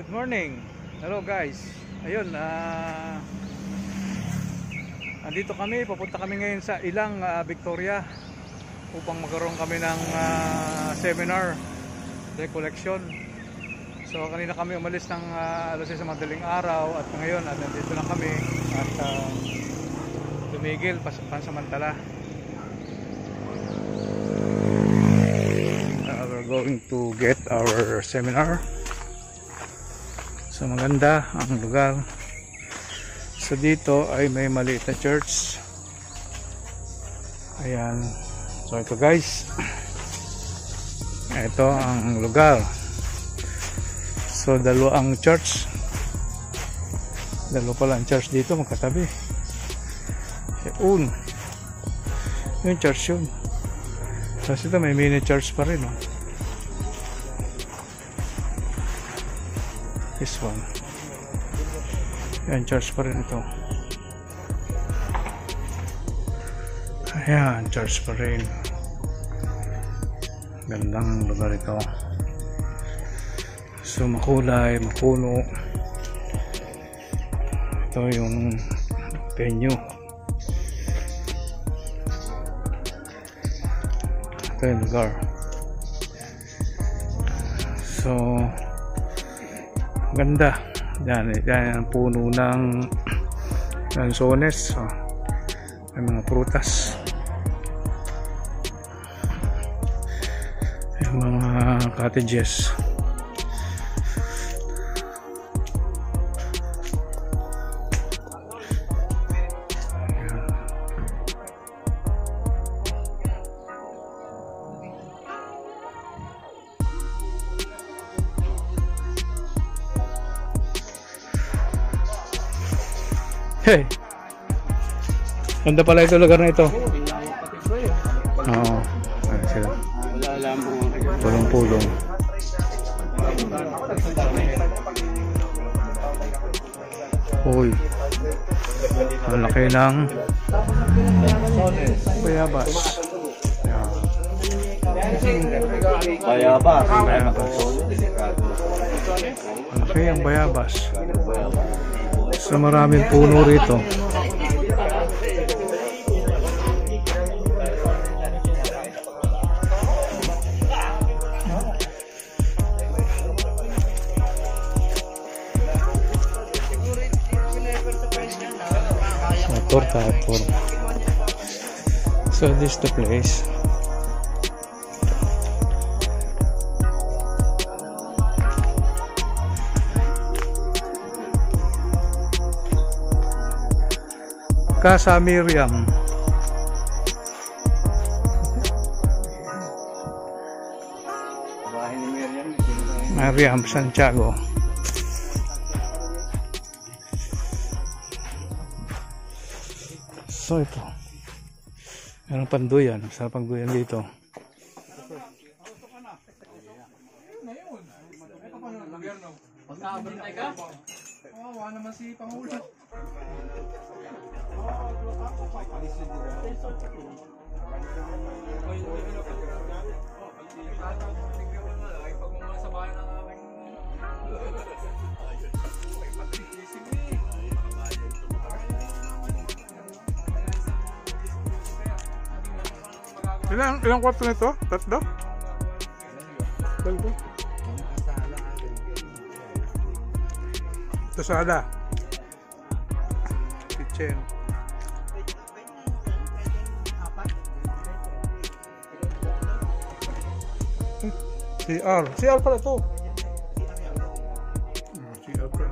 Good morning. Hello guys. Ayun, andito kami, papunta kami ngayon sa Ilang, Victoria upang magkaroon kami ng seminar recollection. So kanina kami umalis ng alas 6 sa madaling araw at ngayon nandito lang kami at tumigil pansamantala. We're going to get our seminar. So maganda ang lugar. So dito ay may maliit na church. Ayan. So ito guys. Ito ang lugar. So dalawa ang church. Dalawa pala ang church dito magkatabi. Yun. Yung church yun. Tapos ito may mini church pa rin. Oh. This one. Ayan, church pa rin ito. Ayan, church pa rin. Gandang lugar ito. So makulay, mapuno. Ito yung venue. Ito yung lugar. So ganda. Yan ang puno ng lansones. So, may mga prutas. May mga cottages. Hey. Ganda pala ito lugar na ito. Oo. Ayan sila. Pulong-pulong. Uy. Ang laki ng bayabas. Bayabas. Ang laki ang bayabas. So maraming puno rito. Motor. So this is the place. Casa Miriam. Bahay ni Miriam Santiago. So ito. Meron panduyan. Masarap panduyan dito. Pagkabantay ka? Oo, naman si Pangulo. Ilang kwarto nito? Tatlo? Ito sala. Kitchen. CR pala ito. CR pala.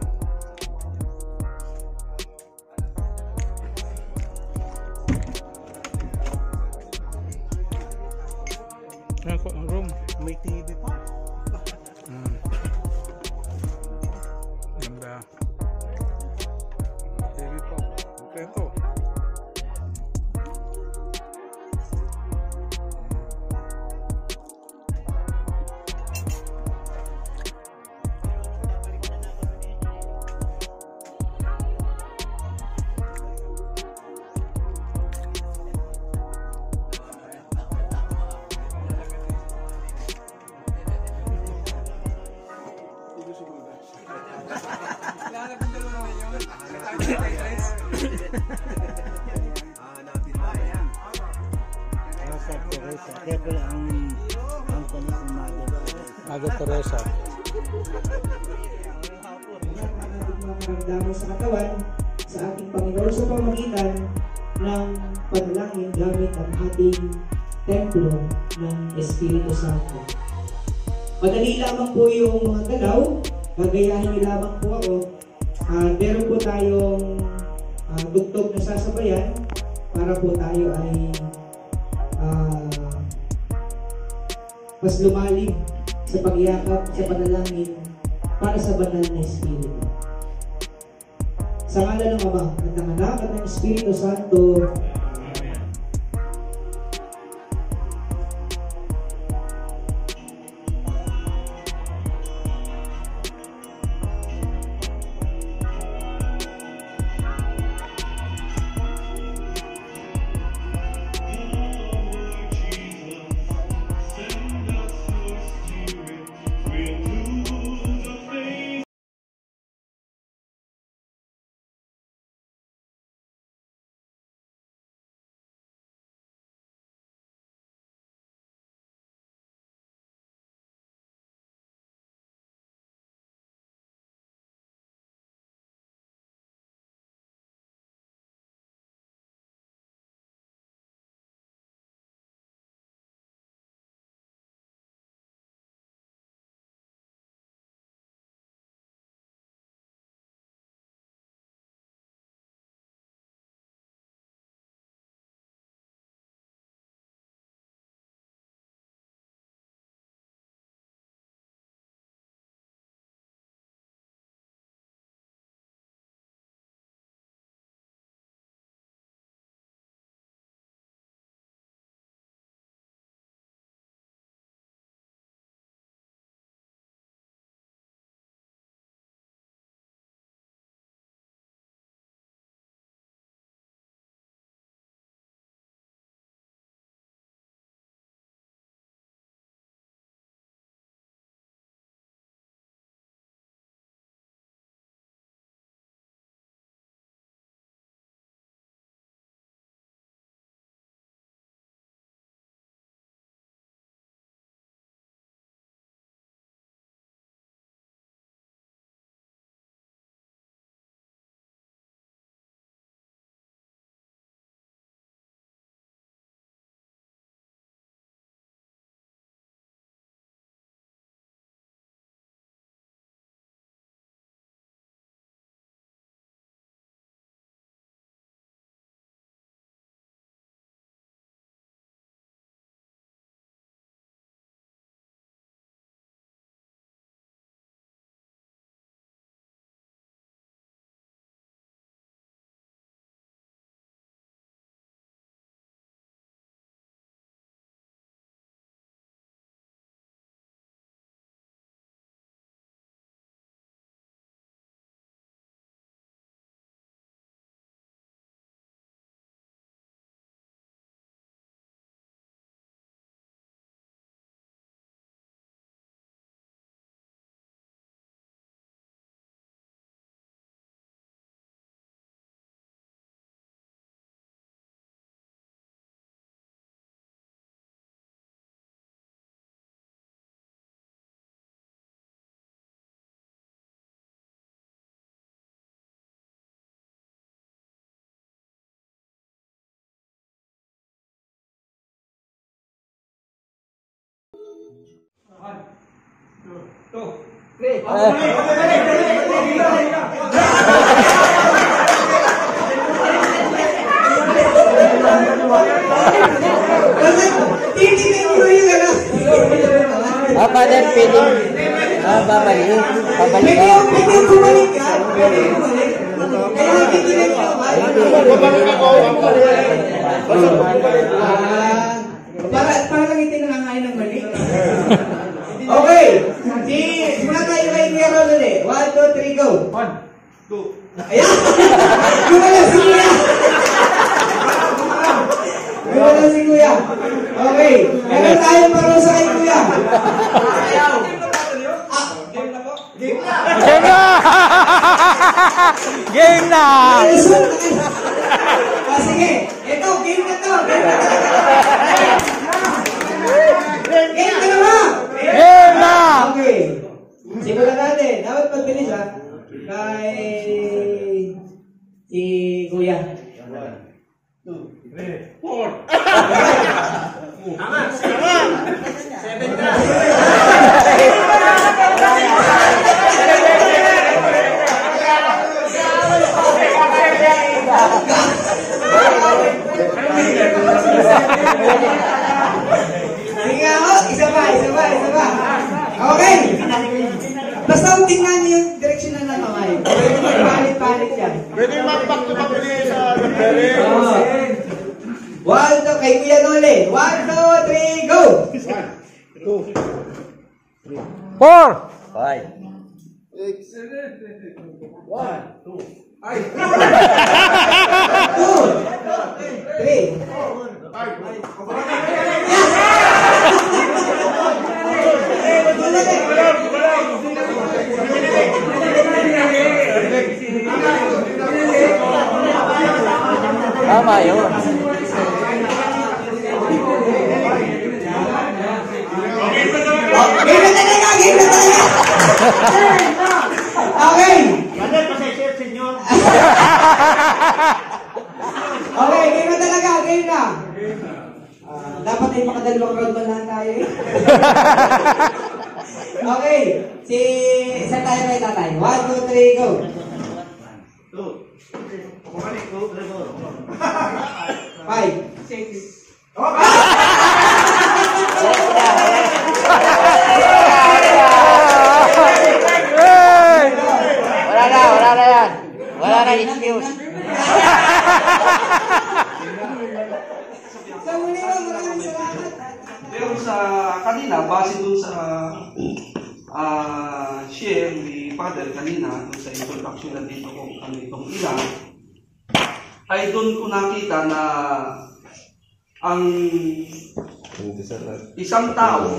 Ang room. May TV pa. Ganda. TV pa. Okay ito. Mother Teresa. Maramdaman sa katawan sa ating Panginoon sa pamagitan ng panalangin gamit ang ating templo ng Espiritu Santo. Madali lamang po yung mga galaw, gagayahin niyo lamang po ako. Meron po tayong tugtog na sasabayan para po tayo ay mas lumalim sa pagyakap sa panalangin para sa banal na Espiritu. Sa ngalan ng Ama at ng Anak at ng Espiritu Santo. Father, feeling. Babalik. Babalik ka. Pwede bumalik ka. Pwede bumalik. Kaya kikinig ka. Para lang ito nangangain ng mali. Okay. Simula tayo kay Kuya Ron ulit. 1, 2, 3, go. 1, 2. Ayan. Gumalaw si Kuya. Gumalaw si Kuya. Okay. Meron tayong parusa kay Kuya. Game na! Game na! Sige. Ito, game na to. Game na ba? Game na! Simulan natin. Dapat magbilis ha. Kay si Kuya. 1, 2, 3, 4. Tama. 7 ka. Sige ako, isa pa. Okay. Basta kung tingnan niyo yung direksyon na kamay. Pwede magpalit-palit yan. Pwede mag-back to back ulit sa nagdari. 1, 2, kay Kuya Nole. 1, 2, 3, go! 4! 5. 2, 3. Tama yun. Game na talaga! Okay! Okay, game na talaga! Game na! Dapat ay makadalawang round man lang tayo eh. Okay, isa tayo kay tatay. 1, 2, 3, go! 5. Wala na yan. Wala na excuse. Sa muli mo, maraming salamat. Pero sa kanina, base dun sa share ni Father kanina, dun sa introduction na dito kung ano itong ilang, ay dun ko nakita na ang isang tao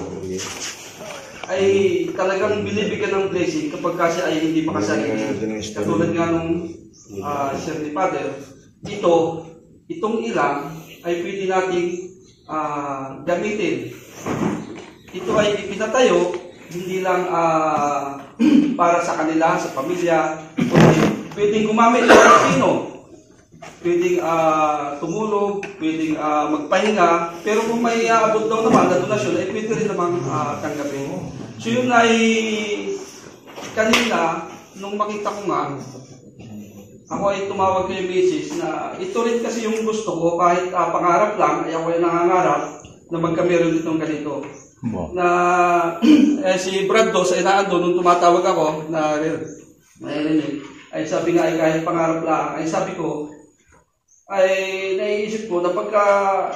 ay talagang binibigyan ng blessing kapag kasi ay hindi makasarili. Katulad nga nung share ni Father, itong ilang ay pwede nating gamitin. Ito ay ipinatayo hindi lang para sa kanila, sa pamilya, pwedeng gumamit ng sino. Pwedeng tumulog, pwedeng magpahinga, pero kung may aabot daw naman na donasyon, ay pwede rin namang tanggapin. So yun ay kanina, nung makita ko nga, ako ay tumawag kay Mrs. na ito rin kasi yung gusto ko, kahit pangarap lang, ay ako ay nangangarap na magkameron ditong ganito. Na si Brad do sa inaando, nung tumatawag ako, ay sabi nga ay kahit pangarap lang, ay sabi ko, ay naiisip ko na pagka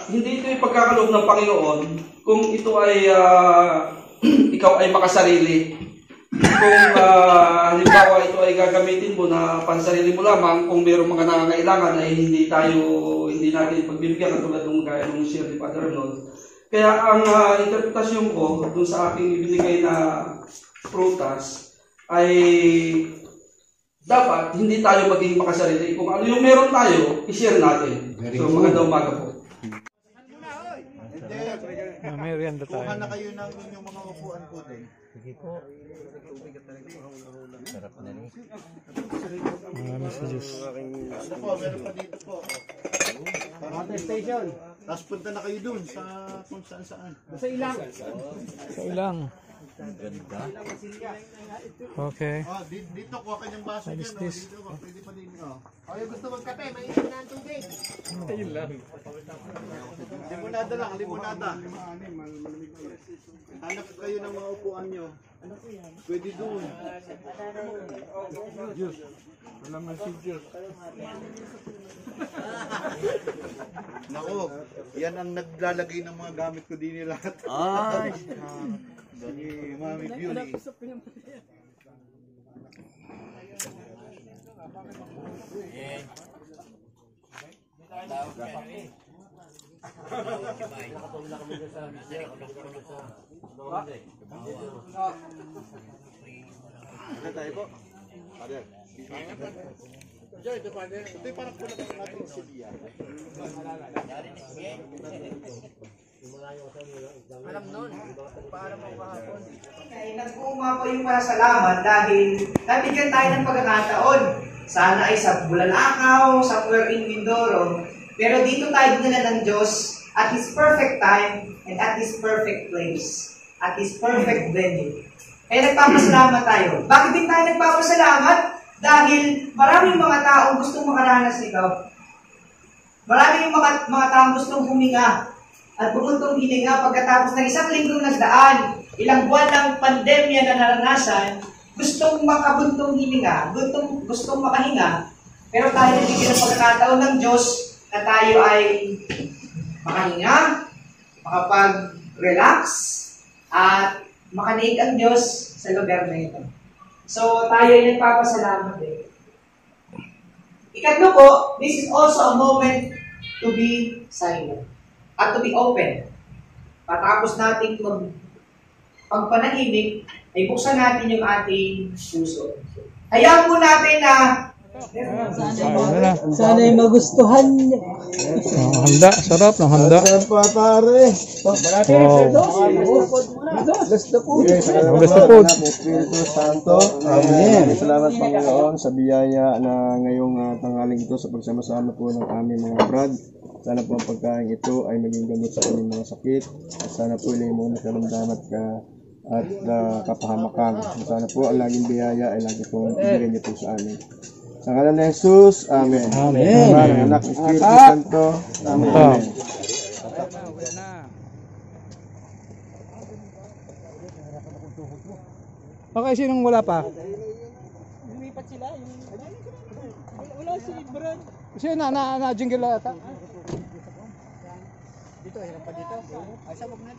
hindi ito yung pagkakaloob ng Panginoon, kung ito ay ikaw ay makasarili, kung halimbawa ito ay gagamitin mo na pansarili mo lamang, kung mayroong mga nangangailangan ay hindi natin pagbibigyan katulad ng gaya ng share ni Father Arnold. Kaya ang interpretasyon ko dun sa aking ibinigay na prutas ay dapat hindi tayo maging makasarili. Kung ano yung meron tayo, i-share natin. So magandang umaga po. Merienda tayo. Kuha na kayo ng inyong mga upuan po din. Maraming sa Diyos. Ano po, meron pa dito po. Water station. Tapos punta na kayo dun sa kung saan. Sa ilang. Sa ilang. Okay. Dito kuha kanyang baso dyan. this? Dito, pwede pa din. Ay, gusto magkape, may inom na ang tubig. Ayun lang. Limonada lang, limonada. Hanap kayo ng mga upuan nyo. Pwede doon. Diyos. Wala man si Diyos. Nako, yan ang naglalagay ng mga gamit ko din nila. Ay! Si Mami Beauty. Ano tayo po? Father. Ito yung parang kulang ng ating silya. Nag-uuma po yung pasalamat dahil nabigyan tayo ng pagkakataon. Sana ay sa Bulalakaw, sa in Mindoro. Pero dito tayo dinala ng Diyos at His perfect time and at His perfect place. At His perfect venue. Kaya nagpapasalamat tayo. Bakit din tayo nagpapasalamat? Dahil maraming mga taong gustong makaranas nito. Maraming mga taong gustong huminga at bumuntong hininga pagkatapos ng isang linggong nagdaan, ilang buwan ng pandemya na naranasan, gustong makabuntong hininga, gustong makahinga, pero tayo nabigyan ng pagkakataon ng Diyos na tayo ay makahinga, makapag-relax, at makaniig ang Diyos sa lugar na ito. So, tayo ay nagpapasalamat din. Ikatlo po, this is also a moment to be silent at to be open. Patapos natin pagpanahimik, ay buksan natin yung ating puso. Hayaan po natin na Sana'y magustuhan niya. Handa, sarap ng handa. Pa pare. Gusto po. Espiritu Santo. Amen. Salamat Panginoon sa biyaya na ngayong tanghaling ito sa pagsama-sama po ng aming mga brad. Sana po ang pagkain ito ay maging gamot sa aming mga sakit. At sana po ilay mo na karamdaman at kapahamakan. Sana po ang laging biyaya ay lagi po ibigay niyo po sa amin. Sa ngalan ni Jesus, Amen. Amen. Ang anak ng Espiritu Santo, Amen. Amen. Okay, sinong wala pa? Lumipat sila. Wala si Brad. Kasi na-jingle ata. Dito, hirap pa dito. Ay, sabog na.